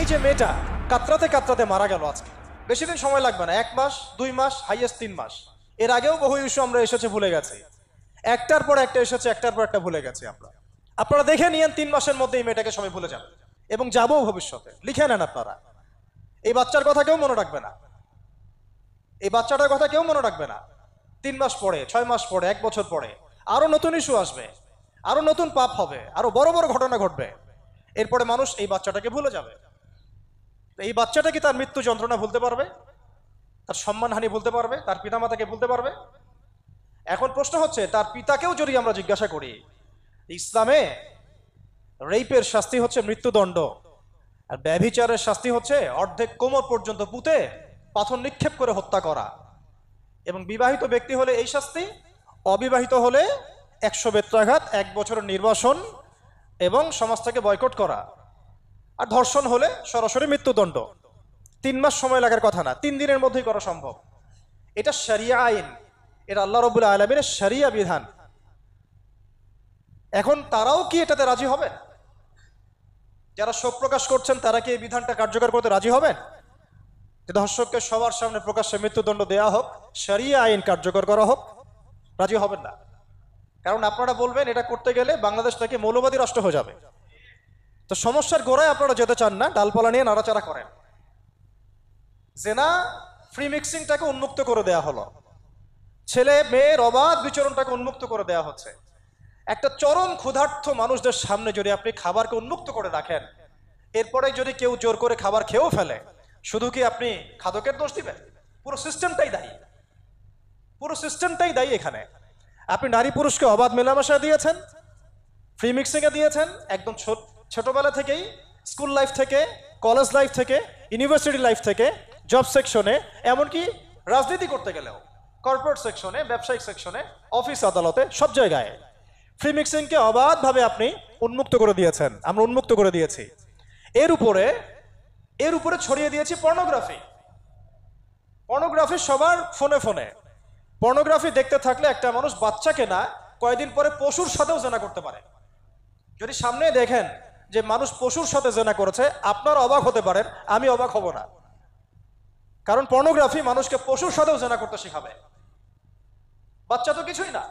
এই যে মেয়েটা কাতরাতে কাতরাতে মারা গেল আজকে, বেশি দিন সময় লাগবে না, 1 মাস 2 মাস হাইয়েস্ট 3 মাস। এর আগেও বহু ইস্যু আমরা এসেছে ভুলে গেছি, একটার পর একটা এসেছে, একটার পর একটা ভুলে গেছি আমরা। আপনারা দেখে নিয়েন 3 মাসের মধ্যে এই মেয়েটাকে সবাই ভুলে যাবে এবং যাবো ভবিষ্যতে। লিখে নেন আপনারা, এই বাচ্চার কথা কেউ মনে রাখবে না, এই বাচ্চাটার কথা কেউ মনে রাখবে না। 3 মাস পরে, 6 মাস পরে, 1 বছর পরে আরো নতুন ইস্যু আসবে, আরো নতুন পাপ হবে, আরো বড় বড় ঘটনা ঘটবে। এরপরে মানুষ এই বাচ্চাটাকে ভুলে যাবে। এই বাচ্চাটা কি তার মৃত্যু যন্ত্রণা ভুলতে পারবে? তার সম্মানহানি ভুলতে পারবে? তার পিতামাতাকে ভুলতে পারবে? এখন প্রশ্ন হচ্ছে, তার পিতাকেও যদি আমরা জিজ্ঞাসা করি, ইসলামে রেপের শাস্তি হচ্ছে মৃত্যুদণ্ড, আর ব্যভিচারের শাস্তি হচ্ছে অর্ধেক কোমর পর্যন্ত পুঁতে পাথর নিক্ষেপ করে হত্যা করা। এবং বিবাহিত ব্যক্তি হলে এই শাস্তি, অবিবাহিত হলে 100 বেত্রাঘাত, 1 বছরের নির্বাসন এবং সমাজ থেকে বয়কট করা, আর ধর্ষণ হলে সরাসরি মৃত্যুদণ্ড। 3 মাস সময় লাগার কথা না, 3 দিনের মধ্যেই করা সম্ভব। এটা শরিয়া আইন, এটা আল্লাহ রাব্বুল আলামিনের শরিয়া বিধান। এখন তারাও কি এটাতে রাজি হবেন? যারা শোক প্রকাশ করছেন তারা কি এই বিধানটা কার্যকর করতে রাজি হবেন যে ধর্ষককে সবার সামনে প্রকাশ্যে মৃত্যুদণ্ড দেয়া হোক, শরিয়া আইন কার্যকর করা হোক? রাজি হবেন না। কারণ আপনারা বলবেন এটা করতে গেলে বাংলাদেশ থেকে মৌলবাদী রাষ্ট্র হয়ে যাবে। তো সমস্যার গোড়ায় আপনারা যেতে চান না, ডালপালা নিয়ে নাড়াচাড়া করেন। জেনা ফ্রি মিক্সিংটাকে উন্মুক্ত করে দেয়া হলো, ছেলে মেয়ের অবাধ বিচরণটাকে উন্মুক্ত করে দেয়া হচ্ছে। একটা চরম ক্ষুধার্ত মানুষদের সামনে যদি আপনি খাবারকে উন্মুক্ত করে রাখেন, এরপরে যদি কেউ জোর করে খাবার খেয়েও ফেলে, শুধু কি আপনি খাদকের দোষ দিবেন? পুরো সিস্টেমটাই দায়ী, পুরো সিস্টেমটাই দায়ী এখানে। আপনি নারী পুরুষকে অবাধ মেলামেশা দিয়েছেন, ফ্রি মিক্সিংয়ে দিয়েছেন, একদম ছোটবেলা থেকেই, স্কুল লাইফ থেকে, কলেজ লাইফ থেকে, ইউনিভার্সিটি লাইফ থেকে, জব সেকশনে, এমনকি রাজনীতি করতে গেলেও কর্পোরেট সেকশনে, ব্যবসায়িক সেকশনে, অফিস আদালতে, সব জায়গায় ফ্রি মিক্সিংকে অবাধভাবে আপনি উন্মুক্ত করে দিয়েছেন, আমরা উন্মুক্ত করে দিয়েছি। এর উপরে ছড়িয়ে দিয়েছি পর্নোগ্রাফি। পর্নোগ্রাফি সবার ফোনে ফোনে। পর্নোগ্রাফি দেখতে থাকলে একটা মানুষ বাচ্চাকে না, কয়েকদিন পরে পশুর সাথেও জেনা করতে পারে। যদি সামনে দেখেন যে মানুষ পশুর সাথে জেনা করেছে, আপনার অবাক হতে পারেন, আমি অবাক হব না। কারণ পর্নোগ্রাফি মানুষকে পশুর সাথেও জেনা করতে শেখাবে। বাচ্চা তো কিছুই না।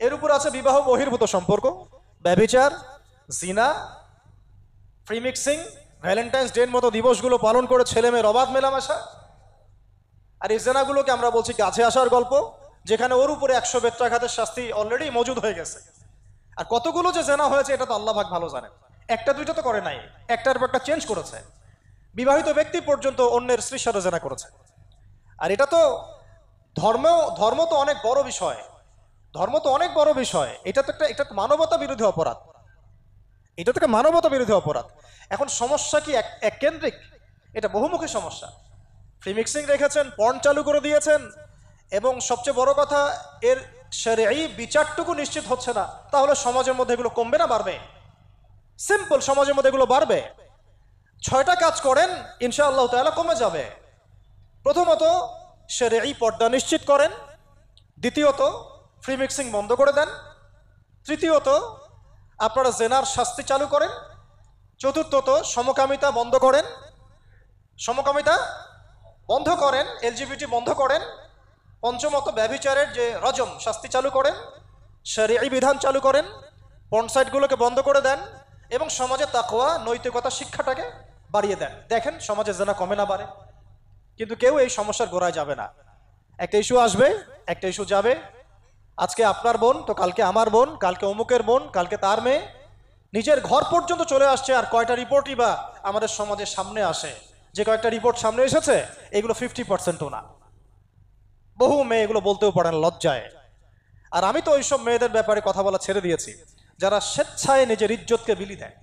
এর উপর আছে বিবাহ বহির্ভূত সম্পর্ক, ব্যভিচার, জিনা, ফ্রি মিক্সিং, ভ্যালেন্টাইন্স ডের মতো দিবসগুলো পালন করে ছেলে মেয়ের অবাধ মেলামেশা। আর এই জেনাগুলোকে আমরা বলছি কাছে আসার গল্প, যেখানে ওর উপরে 100 বেত্রাঘাতের শাস্তি অলরেডি মজুদ হয়ে গেছে। আর কতগুলো যে জেনা হয়েছে এটা তো আল্লাহ পাক ভালো জানেন। একটা দুইটা তো করে নাই, একটার পর একটা চেঞ্জ করেছে। বিবাহিত ব্যক্তি পর্যন্ত অন্যের স্ত্রীর সাথে জেনা করেছে। আর এটা তো ধর্ম তো অনেক বড় বিষয়, ধর্ম তো অনেক বড় বিষয়। এটা তো মানবতা বিরোধী অপরাধ, এটা তো একটা মানবতা বিরোধী অপরাধ। এখন সমস্যা কি এক কেন্দ্রিক? এটা বহুমুখী সমস্যা। ফ্রি মিক্সিং রেখেছেন, পর্ন চালু করে দিয়েছেন, এবং সবচেয়ে বড় কথা, এর শরঈ বিচারটুকু নিশ্চিত হচ্ছে না। তাহলে সমাজের মধ্যে এগুলো কমবে না বাড়বে? সিম্পল, সমাজের মধ্যে এগুলো বাড়বে। 6টা কাজ করেন, ইনশাআল্লাহ তাআলা কমে যাবে। প্রথমত, শরঈ পর্দা নিশ্চিত করেন। দ্বিতীয়ত, ফ্রি মিক্সিং বন্ধ করে দেন। তৃতীয়ত, আপনারা জেনার শাস্তি চালু করেন। চতুর্থত, সমকামিতা বন্ধ করেন, সমকামিতা বন্ধ করেন, এলজিবিটি বন্ধ করেন। পঞ্চমত, ব্যভিচারের যে রজম শাস্তি চালু করেন, শরঈ বিধান চালু করেন, পর্ন সাইটগুলোকে বন্ধ করে দেন, এবং সমাজে তাকওয়া, নৈতিকতা শিক্ষাটাকে বাড়িয়ে দেন। দেখেন সমাজে জেনা কমে না বাড়ে। কিন্তু কেউ এই সমস্যার গোড়ায় যাবে না। একটা ইস্যু আসবে, একটা ইস্যু যাবে। আজকে আপনার বোন তো কালকে আমার বোন, কালকে অমুকের বোন, কালকে তার মেয়ে, নিজের ঘর পর্যন্ত চলে আসছে। আর কয়টা রিপোর্টই বা আমাদের সমাজের সামনে আসে? যে কয়েকটা রিপোর্ট সামনে এসেছে, এগুলো 50%ও না। বহু মেয়ে এগুলো বলতেও পারে না লজ্জায়। আর আমি তো ওইসব মেয়েদের ব্যাপারে কথা বলা ছেড়ে দিয়েছি, যারা স্বেচ্ছায় নিজের ইজ্জতকে বিলি দেয়।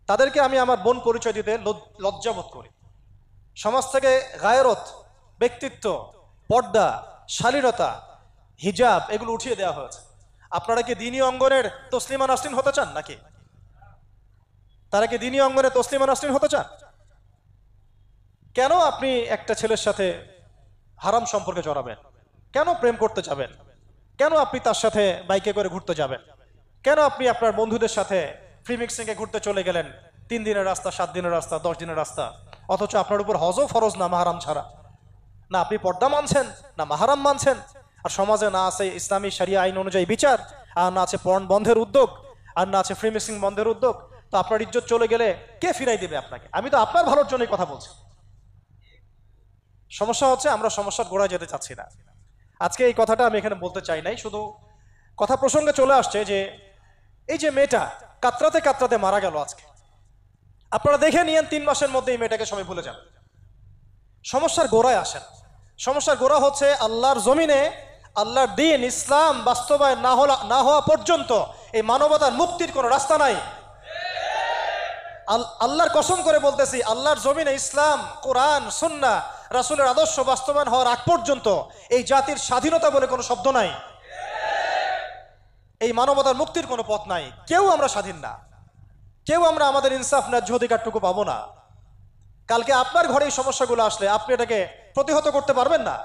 তাদেরকে আমি আমার বোন পরিচয় দিতে লজ্জাবোধ করি। সমাজ থেকে গায়রত, ব্যক্তিত্ব, পর্দা, শালীনতা, হিজাব এগুলো উঠিয়ে দেওয়া হয়েছে। আপনারা কি দ্বীনি অঙ্গনের তসলিমা নাসরিন হতে চান নাকি? তারা কি দ্বীনি অঙ্গনে তসলিমা নাসরিন হতে চান? কেন আপনি একটা ছেলের সাথে হারাম সম্পর্কে জড়াবেন? কেন প্রেম করতে যাবেন? কেন আপনি তার সাথে বাইকে করে ঘুরতে যাবেন? কেন আপনি আপনার বন্ধুদের সাথে ফ্রি মিক্সিংয়ে ঘুরতে চলে গেলেন 3 দিনের রাস্তা, 7 দিনের রাস্তা, 10 দিনের রাস্তা, অথচ আপনার উপর হজও ফরজ না মাহারাম ছাড়া। না আপনি পর্দা মানছেন, না মাহারাম মানছেন। আর সমাজে না আছে ইসলামী শরিয়া আইন অনুযায়ী বিচার, আর না আছে পর্ন বন্ধের উদ্যোগ, আর না আছে ফ্রি মিক্সিং বন্ধের উদ্যোগ। তো আপনার ইজ্জত চলে গেলে কে ফিরাই দেবে আপনাকে? আমি তো আপনার ভালোর জন্যই কথা বলছি। সমস্যা হচ্ছে আমরা সমস্যার গোড়ায় যেতে চাচ্ছি না। আজকে এই কথাটা আমি এখানে বলতে চাই নাই, শুধু কথা প্রসঙ্গে চলে আসছে যে এই যে মেয়েটা কাতরাতে কাতরাতে মারা গেল আজকে, আপনারা দেখে নিয়েন 3 মাসের মধ্যে এই মেয়েটাকে সবাই ভুলে যান। সমস্যার গোড়ায় আসেন। সমস্যার গোড়া হচ্ছে আল্লাহর জমিনে আল্লাহর দ্বীন ইসলাম বাস্তবায়ন না হওয়া পর্যন্ত এই মানবতার মুক্তির কোনো রাস্তা নাই। আল্লাহর কসম করে বলতেছি, আল্লাহর জমিনে ইসলাম, কোরআন, সুন্নাহ, রাসূলের আদর্শ বাস্তবায়ন হওয়ার আগ পর্যন্ত এই জাতির স্বাধীনতা বলে কোনো শব্দ নাই। এই মানবতার মুক্তির কোনো পথ নাই। কেউ আমরা স্বাধীন না, কেউ আমরা আমাদের ইনসাফ ন্যায্য অধিকারটুকু পাবো না। কালকে আপনার ঘরে এই সমস্যাগুলো আসলে আপনি এটাকে প্রতিহত করতে পারবেন না।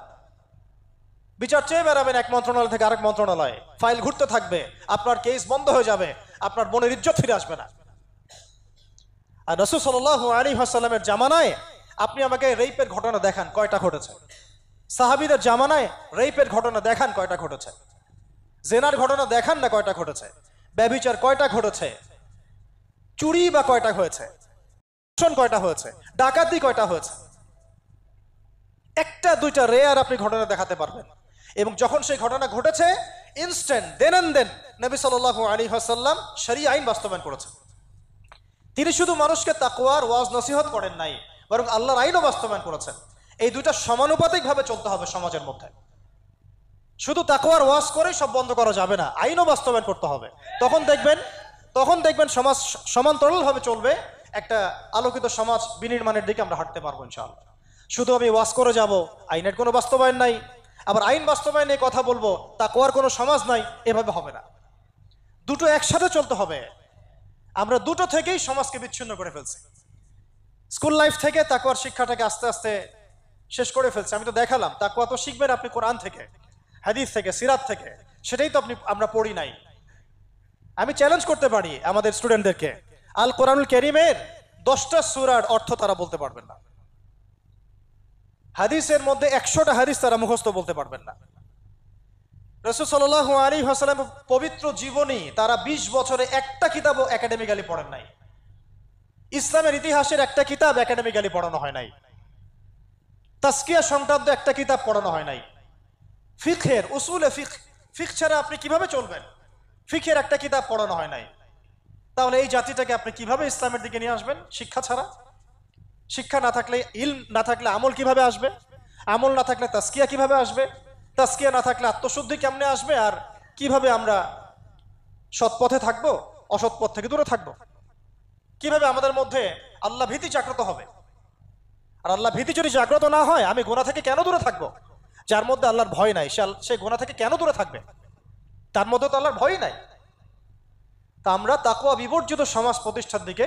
বিচার চেয়ে বেড়াবেন এক মন্ত্রণালয় থেকে আরেক মন্ত্রণালয়ে, ফাইল ঘুরতে থাকবে, আপনার কেস বন্ধ হয়ে যাবে, আপনার বোনের ইজ্জত ফিরে আসবে না। আর রাসূল সাল্লাল্লাহু আলাইহি ওয়াসাল্লামের জামানায় আপনি আমাকে রেপের ঘটনা দেখান কয়টা ঘটেছে? সাহাবীদের জামানায় রেপের ঘটনা দেখান কয়টা ঘটেছে? জেনার ঘটনা দেখান না কয়টা ঘটেছে? ব্যভিচার কয়টা ঘটেছে? চুরি বা কয়টা হয়েছে? কয়টা হয়েছে? ডাকাতি কয়টা হয়েছে? একটা দুইটা রেয়ার আপনি ঘটনা দেখাতে পারবেন। এবং যখন সেই ঘটনা ঘটেছে ইনস্ট্যান্ট দেন এন্ড দেন নবী সাল্লাল্লাহু আলাইহি ওয়াসাল্লাম শরীয়ত আইন বাস্তবায়ন করেছেন। তিনি শুধু মানুষকে তাকওয়ার ওয়াজ নসিহত করেন নাই, বরং আল্লাহর আইনও বাস্তবায়ন করেছেন। এই দুইটা সমানুপাতিকভাবে চলতে হবে সমাজের মধ্যে। শুধু তাকওয়ার ওয়াজ করেই সব বন্ধ করা যাবে না, আইনও বাস্তবায়ন করতে হবে। তখন দেখবেন সমাজ সমান্তরালভাবে চলবে। একটা আলোকিত সমাজ বিনির্মাণের দিকে আমরা হাঁটতে পারবো ইনশাআল্লাহ। শুধু আমি ওয়াজ করে যাব, আইনের কোনো বাস্তবায়ন নাই, আবার আইন বাস্তবায়নে কথা বলবো, তাকওয়ার কোনো সমাজ নাই, এভাবে হবে না। দুটো একসাথে চলতে হবে। আমরা দুটো থেকেই সমাজকে বিচ্ছিন্ন করে ফেলছি। স্কুল লাইফ থেকে তাকওয়ার শিক্ষাটাকে আস্তে আস্তে শেষ করে ফেলছি। আমি তো দেখালাম তাকওয়া তো শিখবেন আপনি কোরআন থেকে, হাদিস থেকে, সিরাত থেকে, সেটাই তো আমরা পড়ি নাই। আমি চ্যালেঞ্জ করতে পারি আমাদের স্টুডেন্টদেরকে, আল কোরআনুল কারীমের 10টা সূরার অর্থ তারা বলতে পারবেন না। হাদিসের মধ্যে 100টা হাদিস তারা মুখস্থ বলতে পারবেন না। রাসূল সাল্লাল্লাহু আলাইহি ওয়াসাল্লাম পবিত্র জীবনী তারা 20 বছরে একটা কিতাবও একাডেমিক্যালি পড়েন নাই। ইসলামের ইতিহাসের একটা কিতাব একাডেমিক্যালি পড়ানো হয় নাই। তাজকিয়া সংক্রান্ত একটা কিতাব পড়ানো হয় নাই। ফিকহের উসুলে ফিকহ ছাড়া আপনি কিভাবে চলবেন? ফিকহের একটা কিতাব পড়ানো হয় নাই। তাহলে এই জাতিটাকে আপনি কিভাবে ইসলামের দিকে নিয়ে আসবেন? শিক্ষা ছাড়া। শিক্ষা না থাকলে, ইলম না থাকলে আমল কিভাবে আসবে? আমল না থাকলে তাজকিয়া কিভাবে আসবে? তাজকিয়া না থাকলে আত্মশুদ্ধি কেমনে আসবে? আর কিভাবে আমরা সৎ পথে থাকবো, অসৎ পথ থেকে দূরে থাকবো? কিভাবে আমাদের মধ্যে আল্লাহ ভীতি জাগ্রত হবে? আর আল্লাহ ভীতি যদি জাগ্রত না হয়, আমি গুনাহ থেকে কেন দূরে থাকবো? যার মধ্যে আল্লাহর ভয় নাই সে গুনাহ থেকে কেন দূরে থাকবে? তার মধ্যে তো আল্লাহর ভয় নাই। তা আমরা তাকওয়া বিবর্জিত সমাজ প্রতিষ্ঠার দিকে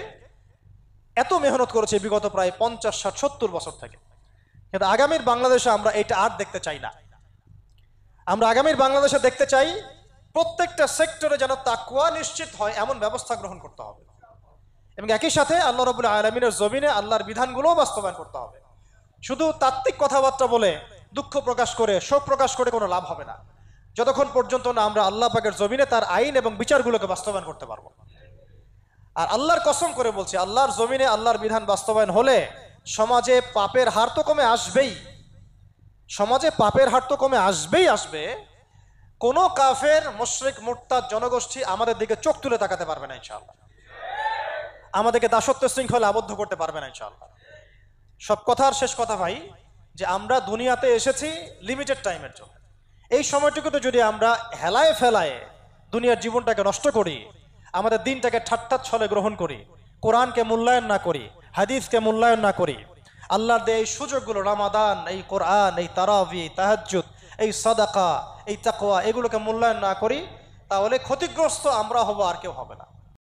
এত মেহনত করেছি বিগত প্রায় 50, 60, 70 বছর থেকে। কিন্তু আগামীর বাংলাদেশে আমরা এটা আর দেখতে চাই না। আমরা আগামীর বাংলাদেশে দেখতে চাই প্রত্যেকটা সেক্টরে যেন তাকওয়া নিশ্চিত হয় এমন ব্যবস্থা গ্রহণ করতে হবে। এবং একই সাথে আল্লাহ রাব্বুল আলামিনের জমিনে আল্লাহর বিধানগুলোও বাস্তবায়ন করতে হবে। শুধু তাত্ত্বিক কথাবার্তা বলে, দুঃখ প্রকাশ করে, শোক প্রকাশ করে কোনো লাভ হবে না, যতক্ষণ পর্যন্ত না আমরা আল্লাহ পাকের জমিনে তার আইন এবং বিচারগুলোকে বাস্তবায়ন করতে পারবো। আর আল্লাহর কসম করে বলছি, আল্লাহর জমিনে আল্লাহর বিধান বাস্তবায়ন হলে সমাজে পাপের হার তো কমে আসবেই। সমাজে পাপের হার তো কমে আসবে। কোনো কাফের, মুশরিক, মুরতাদ জনগোষ্ঠী আমাদের দিকে চোখ তুলে তাকাতে পারবে না ইনশাআল্লাহ। আমাদেরকে দাসত্ব শৃঙ্খলে আবদ্ধ করতে পারবে না ইনশাআল্লাহ। সব কথার শেষ কথা ভাই, যে আমরা দুনিয়াতে এসেছি লিমিটেড টাইমের জন্য। এই সময়টুকুতে যদি আমরা হেলায় ফেলায় দুনিয়ার জীবনটাকে নষ্ট করি, আমাদের দিনটাকে ঠাট্টা ছলে গ্রহণ করি, কোরআনকে মূল্যায়ন না করি, হাদিসকে মূল্যায়ন না করি, আল্লাহর দেয় এই সুযোগগুলো, রমাদান, এই কোরআন, এই তারাবি, এই তাহাজ্জুদ, এই সাদাকা, এই তাকওয়া, এগুলোকে মূল্যায়ন না করি, তাহলে ক্ষতিগ্রস্ত আমরা হব, আর কেউ হবে না।